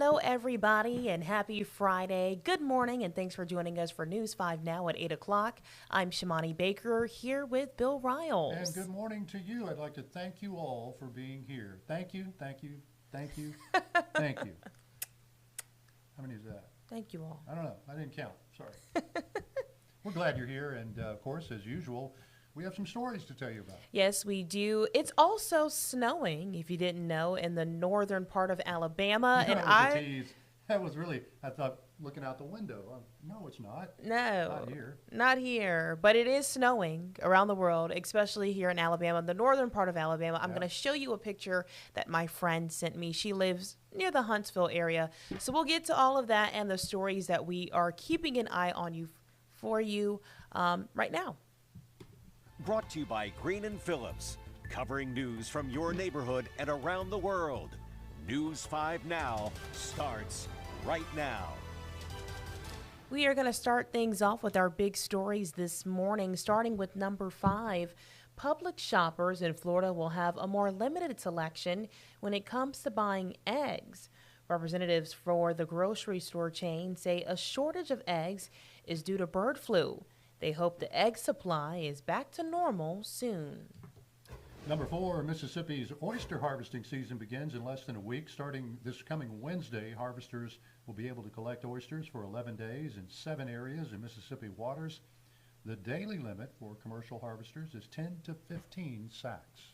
Hello, everybody, and happy Friday. Good morning, and thanks for joining us for News 5 Now at 8 o'clock. I'm Shamani Baker here with Bill Riles. And good morning to you. I'd like to thank you all for being here. Thank you, thank you, thank you, thank you. How many is that? Thank you all. I don't know. I didn't count. Sorry. We're glad you're here, and of course, as usual, we have some stories to tell you about. Yes, we do. It's also snowing, if you didn't know, in the northern part of Alabama. No, that was a tease. That was really, I thought, looking out the window. No, it's not. No, Not here. not here, but it is snowing around the world, especially here in Alabama, the northern part of Alabama. I'm Yeah. going to show you a picture that my friend sent me. She lives near the Huntsville area. So we'll get to all of that and the stories that we are keeping an eye on for you right now. Brought to you by Green and Phillips, covering news from your neighborhood and around the world. News 5 Now starts right now. We are going to start things off with our big stories this morning, starting with number 5. Publix shoppers in Florida will have a more limited selection when it comes to buying eggs. Representatives for the grocery store chain say a shortage of eggs is due to bird flu. They hope the egg supply is back to normal soon. Number 4, Mississippi's oyster harvesting season begins in less than a week. Starting this coming Wednesday, harvesters will be able to collect oysters for 11 days in 7 areas in Mississippi waters. The daily limit for commercial harvesters is 10 to 15 sacks.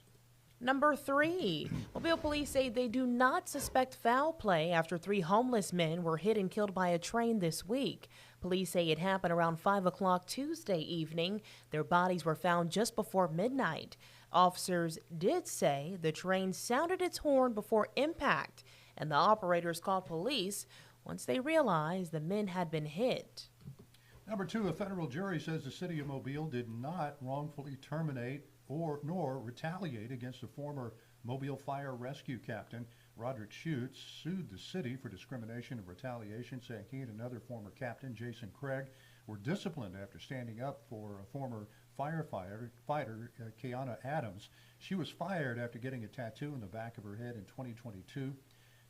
Number 3, Mobile police say they do not suspect foul play after 3 homeless men were hit and killed by a train this week. Police say it happened around 5 o'clock Tuesday evening. Their bodies were found just before midnight. Officers did say the train sounded its horn before impact, and the operators called police once they realized the men had been hit. Number 2, a federal jury says the city of Mobile did not wrongfully terminate nor retaliate against a former Mobile fire rescue captain. Roderick Schutz sued the city for discrimination and retaliation, saying he and another former captain, Jason Craig, were disciplined after standing up for a former fighter, Kiana Adams. She was fired after getting a tattoo in the back of her head in 2022.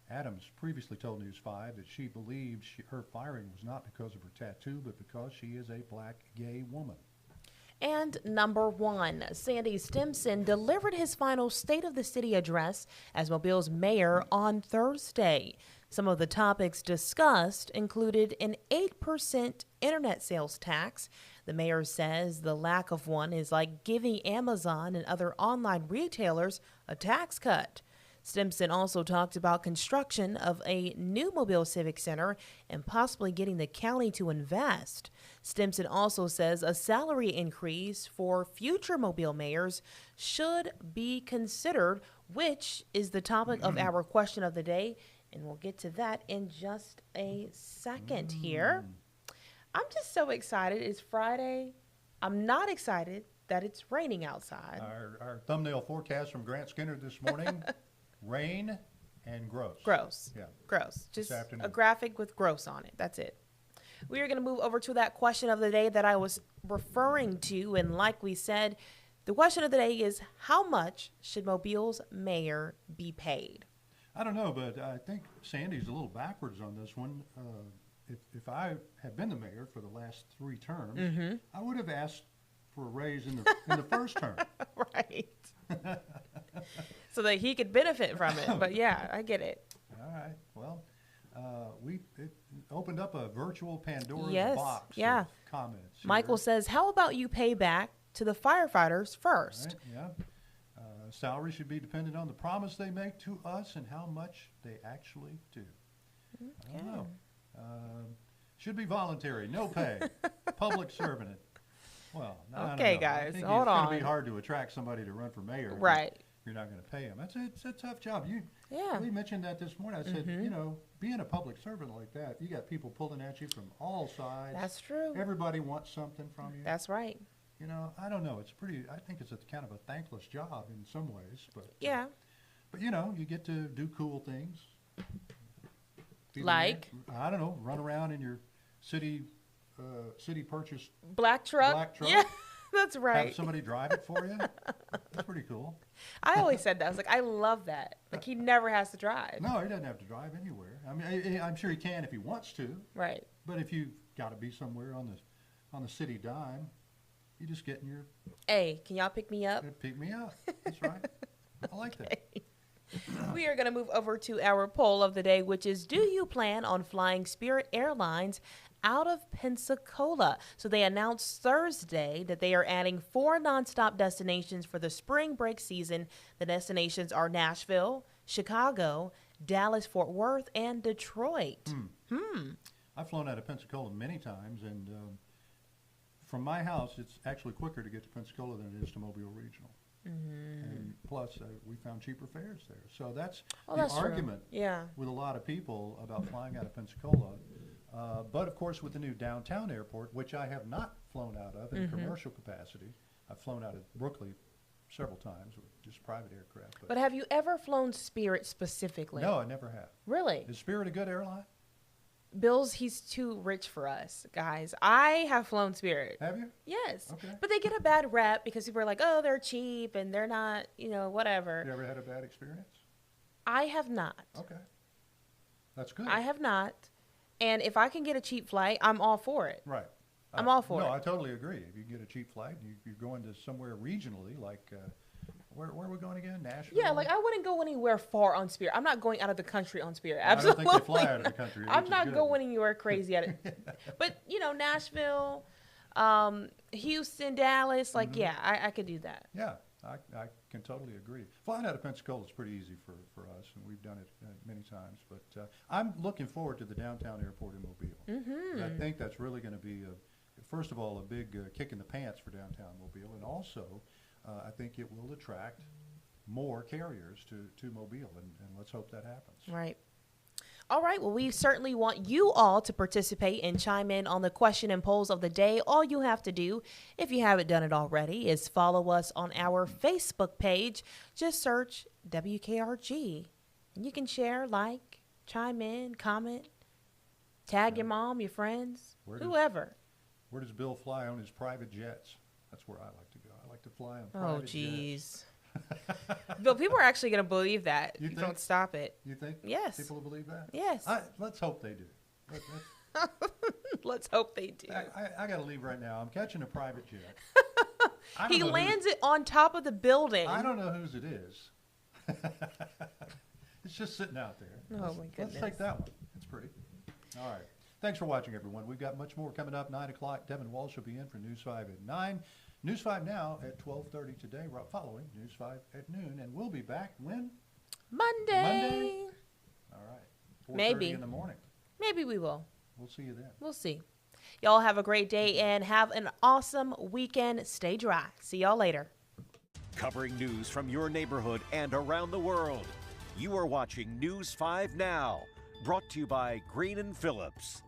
Adams previously told News 5 that she believed her firing was not because of her tattoo, but because she is a black gay woman. And number 1, Sandy Stimpson delivered his final State of the City address as Mobile's mayor on Thursday. Some of the topics discussed included an 8% internet sales tax. The mayor says the lack of one is like giving Amazon and other online retailers a tax cut. Stimpson also talked about construction of a new Mobile Civic Center and possibly getting the county to invest. Stimpson also says a salary increase for future Mobile mayors should be considered, which is the topic of our question of the day. And we'll get to that in just a second here. I'm just so excited. It's Friday. I'm not excited that it's raining outside. Our thumbnail forecast from Grant Skinner this morning, rain and gross. Gross. Yeah. Gross. Just This afternoon. a graphic with gross on it. That's it. We are going to move over to that question of the day that I was referring to. And like we said, the question of the day is, how much should Mobile's mayor be paid? I don't know, but I think Sandy's a little backwards on this one. If I had been the mayor for the last 3 terms, I would have asked for a raise in the first term. Right. So that he could benefit from it. But yeah, I get it. All right. Well, it opened up a virtual Pandora's Yes, box yeah. of comments. Michael here. says, how about you pay back to the firefighters first? Right, yeah. Salary should be dependent on the promise they make to us and how much they actually do. I don't know. Should be voluntary, no pay, public servant. Well, I don't Okay, know. guys, I think hold it's going to on. be hard to attract somebody to run for mayor. if Right. You're not going to pay them. It's a tough job. Yeah. We mentioned that this morning. I said, being a public servant like that, you got people pulling at you from all sides. That's true. Everybody wants something from you. That's right. I don't know. I think it's a kind of a thankless job in some ways, but Yeah. But you get to do cool things. Like? I don't know, run around in your city purchased Black truck? black truck. Yeah, that's right. Have somebody drive it for you. That's pretty cool. I always said that. I was like, I love that. Like, he never has to drive. No, he doesn't have to drive anywhere. I mean, I'm sure he can if he wants to. Right. But if you've got to be somewhere on the city dime, you just get in your Hey, can y'all pick me up? pick me up. That's right. I like that. We are going to move over to our poll of the day, which is, do you plan on flying Spirit Airlines out of Pensacola? So they announced Thursday that they are adding 4 nonstop destinations for the spring break season. The destinations are Nashville, Chicago, Dallas, Fort Worth, and Detroit. I've flown out of Pensacola many times, and from my house, it's actually quicker to get to Pensacola than it is to Mobile Regional. And plus, we found cheaper fares there. So that's That's true. argument Yeah. with a lot of people about flying out of Pensacola. But of course, with the new downtown airport, which I have not flown out of in commercial capacity, I've flown out of Brooklyn several times with just private aircraft. But have you ever flown Spirit specifically? No, I never have. Really? Is Spirit a good airline? Bill's, he's too rich for us, guys. I have flown Spirit. Have you? Yes. Okay. But they get a bad rep because people are like, oh, they're cheap and they're not, whatever. You ever had a bad experience? I have not. Okay. That's good. I have not. And if I can get a cheap flight, I'm all for it. Right. I'm all for no, it. I totally agree. If you can get a cheap flight, you're going to somewhere regionally, like where are we going again? Nashville? Yeah, like I wouldn't go anywhere far on Spirit. I'm not going out of the country on Spirit. I don't Absolutely. think they fly out of the country. I'm which is not good. going anywhere crazy at it. But, Nashville, Houston, Dallas, yeah, I could do that. Yeah, I can totally agree. Flying out of Pensacola is pretty easy for us, and we've done it many times. But I'm looking forward to the downtown airport in Mobile. I think that's really going to be, first of all, a big kick in the pants for downtown Mobile, and also I think it will attract more carriers to Mobile, and let's hope that happens. Right. All right. Well, we certainly want you all to participate and chime in on the question and polls of the day. All you have to do, if you haven't done it already, is follow us on our Facebook page. Just search WKRG. And you can share, like, chime in, comment, tag your mom, your friends, whoever. Where does Bill fly on his private jets? That's where I like to go. I like to fly on Oh, private jets. jeez. Bill, people are actually going to believe that. You if you think? don't stop it. You think? Yes. People will believe that? Yes. Let's hope they do. Let's hope they do. I got to leave right now. I'm catching a private jet. He lands it on top of the building. I don't know whose it is. It's just sitting out there. Oh, my goodness. Let's take that one. It's pretty. All right. Thanks for watching, everyone. We've got much more coming up. 9 o'clock. Devin Walsh will be in for News 5 at 9. News 5 now at 12:30 today, following News 5 at noon. And we'll be back when? Monday. All right. 4:30 Maybe. in the morning. Maybe we will. We'll see you then. We'll see. Y'all have a great day and have an awesome weekend. Stay dry. See y'all later. Covering news from your neighborhood and around the world. You are watching News 5 Now, brought to you by Green & Phillips.